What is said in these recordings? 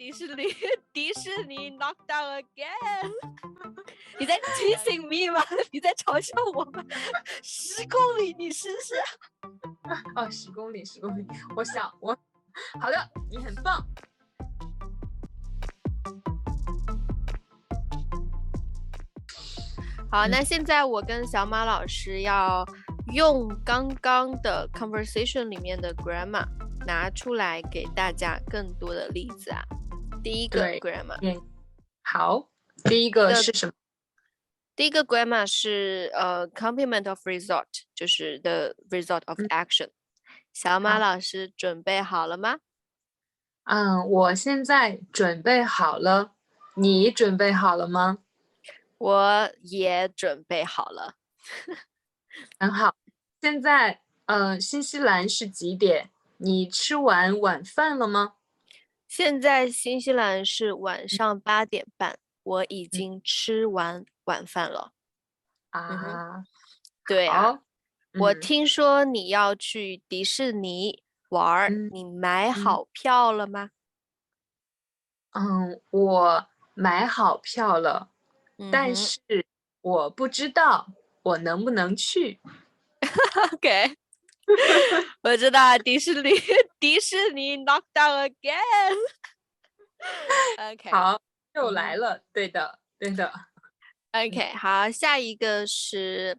迪士尼，迪士尼 knock down again。你在 teasing me 吗？你在嘲笑我吗？10公里，你试试。哦，10公里，好的，你很棒。好，那现在我跟小马老师要用刚刚的 conversation 里面的 grammar 拿出来给大家更多的例子啊。第一个 grammar，好，第一个是什么？第一个 grammar 是complement of result， 就是 the result of action。小马老师准备好了吗？我现在准备好了，你准备好了吗？我也准备好了。很好。现在新西兰是几点？你吃完晚饭了吗？现在新西兰是晚上8点半，我已经吃完晚饭了。对啊，我听说你要去迪士尼玩，你买好票了吗？我买好票了，但是我不知道我能不能去。OK， 我知道迪士尼knock down again。OK， 好，又来了，对的。OK， 好，下一个是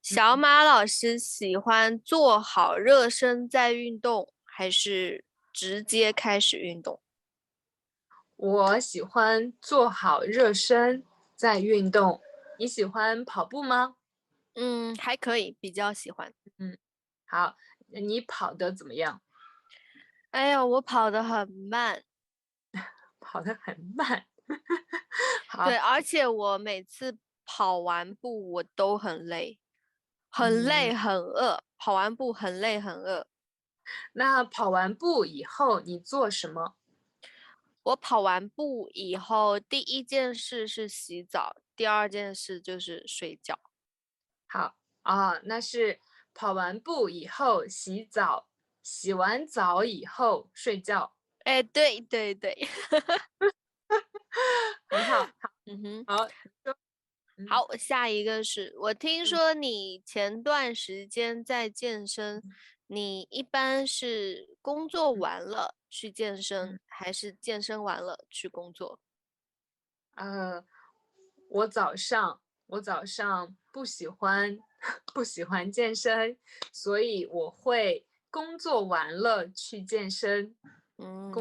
小马老师喜欢做好热身再运动，还是直接开始运动？我喜欢做好热身再运动。你喜欢跑步吗？还可以，比较喜欢。好，你跑得怎么样？哎呀，我跑得很慢。跑得很慢。好，对，而且我每次跑完步我都很累，很累很饿，跑完步很累很饿。那跑完步以后你做什么？我跑完步以后，第一件事是洗澡，第二件事就是睡觉。好那是跑完步以后洗澡，洗完澡以后睡觉。哎，对，很好，好，好，下一个是我听说你前段时间在健身，你一般是工作完了去健身，还是健身完了去工作？我早上不喜欢不喜欢健身，所以我会工作完了去健身。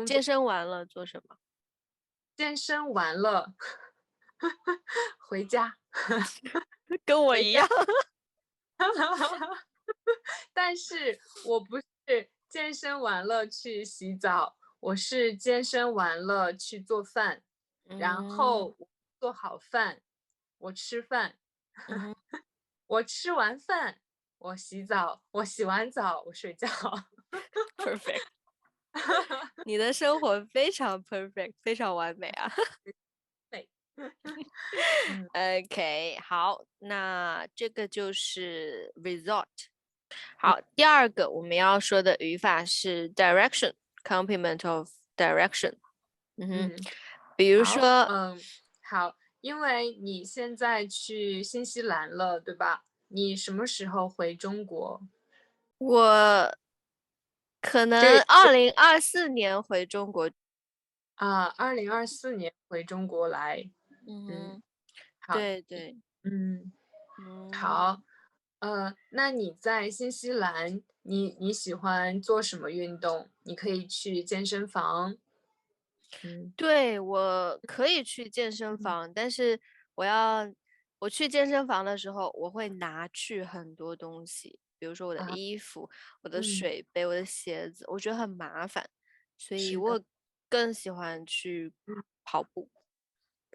健身完了做什么？健身完了回家。跟我一样。但是我不是健身完了去洗澡，我是健身完了去做饭，然后做好饭，我吃饭，我吃完饭，我洗澡，我洗完澡，我睡觉。Perfect， 你的生活非常 perfect， 非常完美啊。OK， 好，那这个就是 result。好，第二个我们要说的语法是 direction，complement of direction。比如说，好，因为你现在去新西兰了，对吧？你什么时候回中国？我可能2024年回中国。2024年回中国来。好，对，好，那你在新西兰，你喜欢做什么运动？你可以去健身房。对，我可以去健身房，但是我去健身房的时候，我会拿去很多东西，比如说我的衣服、我的水杯、我的鞋子，我觉得很麻烦，所以我更喜欢去跑步。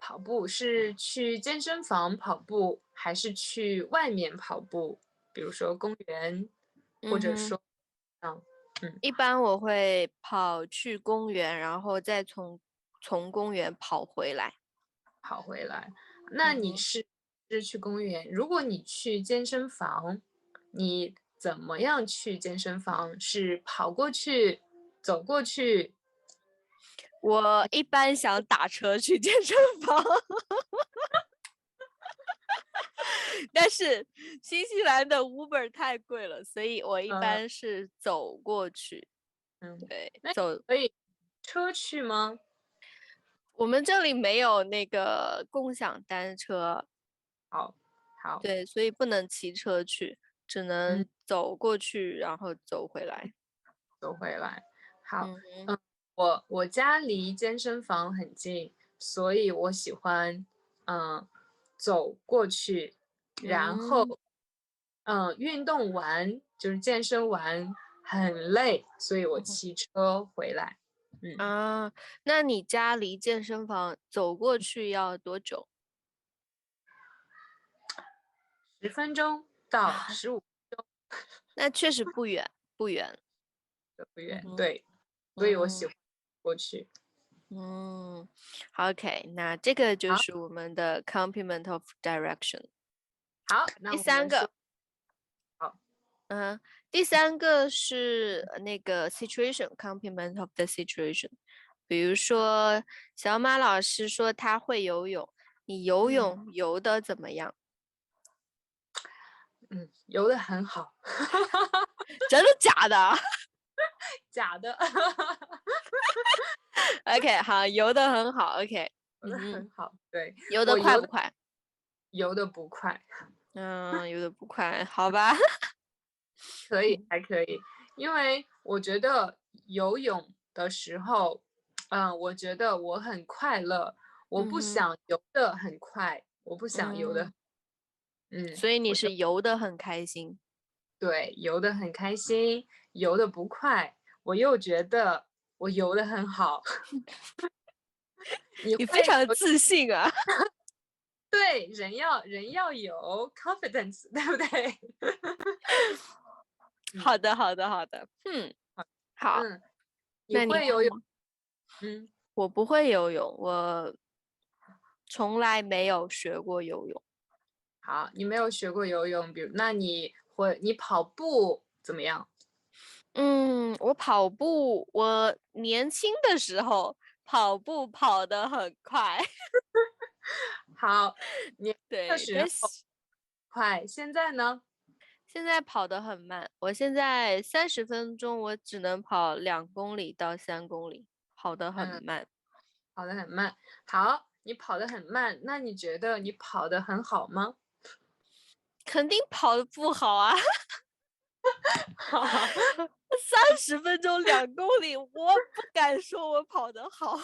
跑步是去健身房跑步，还是去外面跑步？比如说公园，或者说，一般我会跑去公园，然后再从公园跑回来。那你是去公园？如果你去健身房，你怎么样去健身房？是跑过去、走过去？我一般想打车去健身房，但是新西兰的 Uber 太贵了，所以我一般是走过去。对，那走。可以车去吗？我们这里没有那个共享单车，好，好，对，所以不能骑车去，只能走过去，然后走回来。走回来。好，嗯我家离健身房很近，所以我喜欢走过去，然嗯后运动完就是健身完很累，所以我骑车回来。啊，那你家离健身房走过去要多久？10分钟到15那确实不远，不远。都不远，嗯哼，对，所以我喜嗯欢过去。嗯，OK，那这个就好，是我们的 complement of direction。好，第那我们说三个，好，嗯，第三个是那个 situation complement of the situation。比如说，小马老师说他会游泳，你游嗯泳游的怎么样？游的很好，真的假的假的，？OK，好，游的很好。OK，游的嗯哼，很好，对，游的我游的快不快？游的不快，嗯，游的不快，好吧。可以还可以，因为我觉得游泳的时候，我觉得我很快乐，我不嗯哼，想游的很快，我不想游的，嗯，所以你我就是游的很开心，对游的很开心，游的不快，我又觉得我游的很好，你你非会游常自信啊。对人要有 confidence，对不对？嗯好的，好的，好的。好，嗯，你那你会游泳？问我，嗯，我不会游泳，我从来没有学过游泳。好，你没有学过游泳，比如那你跑步怎么样？我跑步，我年轻的时候跑步跑得很快，好，你的对，时候但是快，现在呢？现在跑得很慢。我现在30分钟，我只能跑2公里到3公里，跑得很嗯，慢。跑得很慢。好，你跑得很慢，那你觉得你跑得很好吗？肯定跑得不好啊。好，30分钟2公里，我不敢说我跑得好。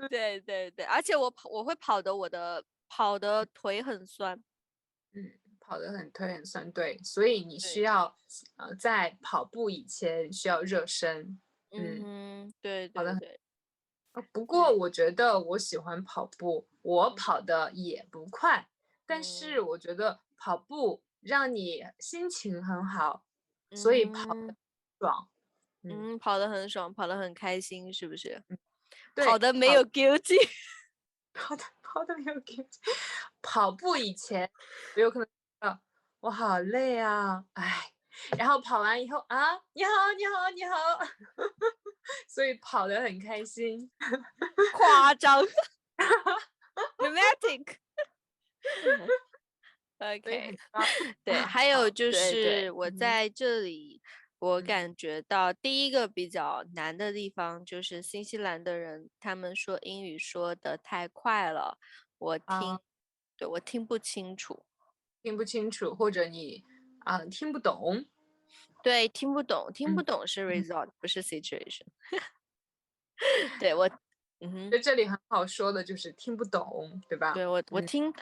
对对对，而且我会跑的腿很酸。跑得很腿很酸，对，所以你需对，要在跑步以前需要热身。嗯，对跑得很。对对不过对，我觉得我喜欢跑步，我嗯跑的也不快，但是嗯我觉得跑步让你心情很好，所以跑嗯得爽。嗯，跑得很爽，跑得很开心，是不是？跑对，得没有 guilty。跑的没有给跑步以前我有可能我好累啊，哎，然后跑完以后啊，你好，你好，你好，所以跑得很开心。夸张，dramatic。所以很 OK，高对，啊，还有好，就对对，是我在这里，我嗯感觉到第一个比较难的地方就是新西兰的人，他们说英语说的太快了，我听，啊。对，我听不清楚，听不清楚，或者你听不懂，对，听不懂，听不嗯懂是 嗯，result，不是 situation。对我，在这里很好说的就是听不懂，对吧？对我嗯听，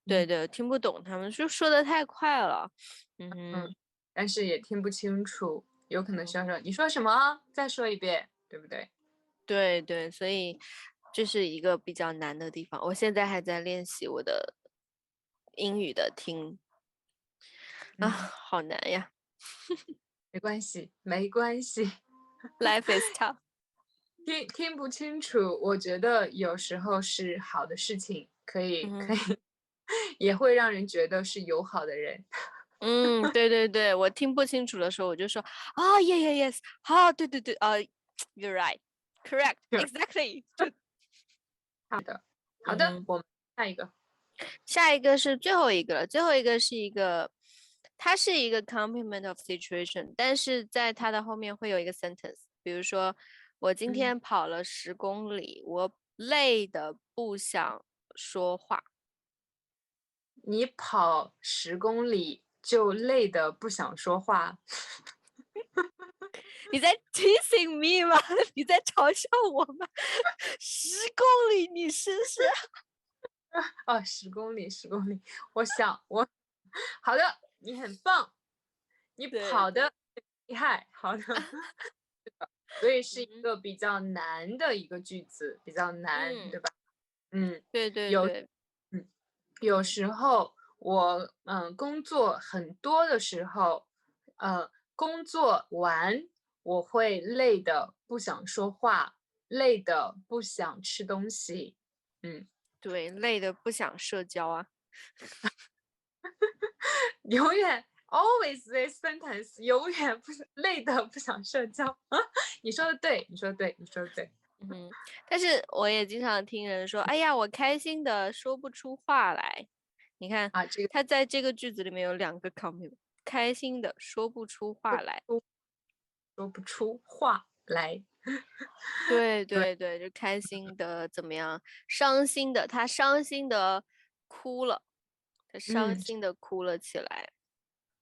对嗯对，听不懂，他们就说的太快了。嗯，但是也听不清楚，有可能需要说你说什么，再说一遍，对不对？对对，所以这是一个比较难的地方。我现在还在练习我的英语的听啊，嗯，好难呀。没关系，没关系，Life is tough。听不清楚，我觉得有时候是好的事情，可以，嗯也会让人觉得是友好的人。对对对，我听不清楚的时候，我就说啊，yes yes yes，好，对对对， You're right. Correct. Exactly. 好的，我们下一个。下一个是最后一个了，最后一个是一个，它是一个 complement of situation，但是在它的后面会有一个 sentence，比如说我今天跑了10公里，我累的不想说话。你跑10公里就累的不想说话。你在 teasing me 吗？你在嘲笑我吗？10公里，你试试。10公里，10公里。好的，你很棒，你跑得厉害，好的。所以是一个比较难的一个句子，比较难，对吧？对对对，有时候我工作很多的时候，工作完我会累的不想说话，累的不想吃东西。对，累的不想社交啊。永远 always this sentence， 永远不是累的不想社交。你说的对，你说的对，你说的对。但是我也经常听人说，哎呀，我开心的说不出话来。你看啊，这个他在这个句子里面有2个 complement， 开心的说不出话来。说不出话来。对对对，就开心的怎么样？伤心的，他伤心的哭了，他伤心的哭了起来。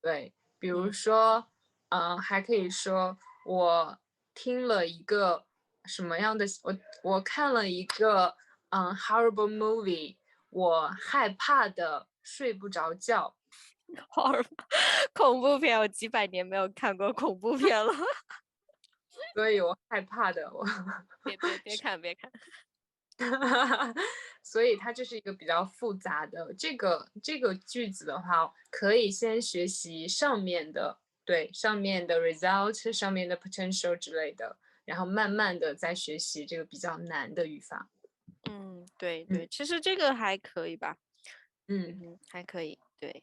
对，比如说，还可以说我听了一个什么样的，我看了一个horrible movie，我害怕的睡不着觉。恐怖片，我几百年没有看过恐怖片了。所以我害怕的我。别看别看。所以它就是一个比较复杂的这个句子的话，可以先学习上面的，对，上面的 result， 上面的 potential 之类的，然后慢慢的再学习这个比较难的语法。对对，其实这个还可以吧。还可以。对，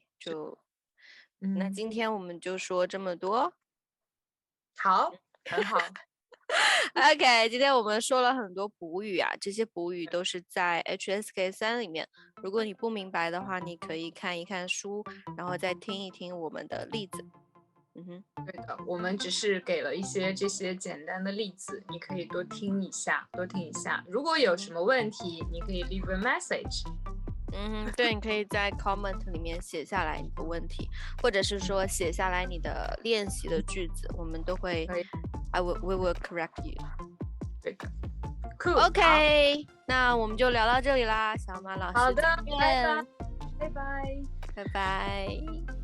那今天我们就说这么多。好，很好。OK，今天我们说了很多补语啊，这些补语都是在 HSK3 里面。如果你不明白的话，你可以看一看书，然后再听一听我们的例子。对的，我们只是给了一些这些简单的例子，你可以多听一下，多听一下。如果有什么问题，你可以 leave a message。对，你可以在 comment 里面写下来你的问题，或者是说写下来你的练习的句子，我们都会we will correct you。对的。Cool。OK，那我们就聊到这里啦，小马老师。好的，再见。拜拜。拜拜。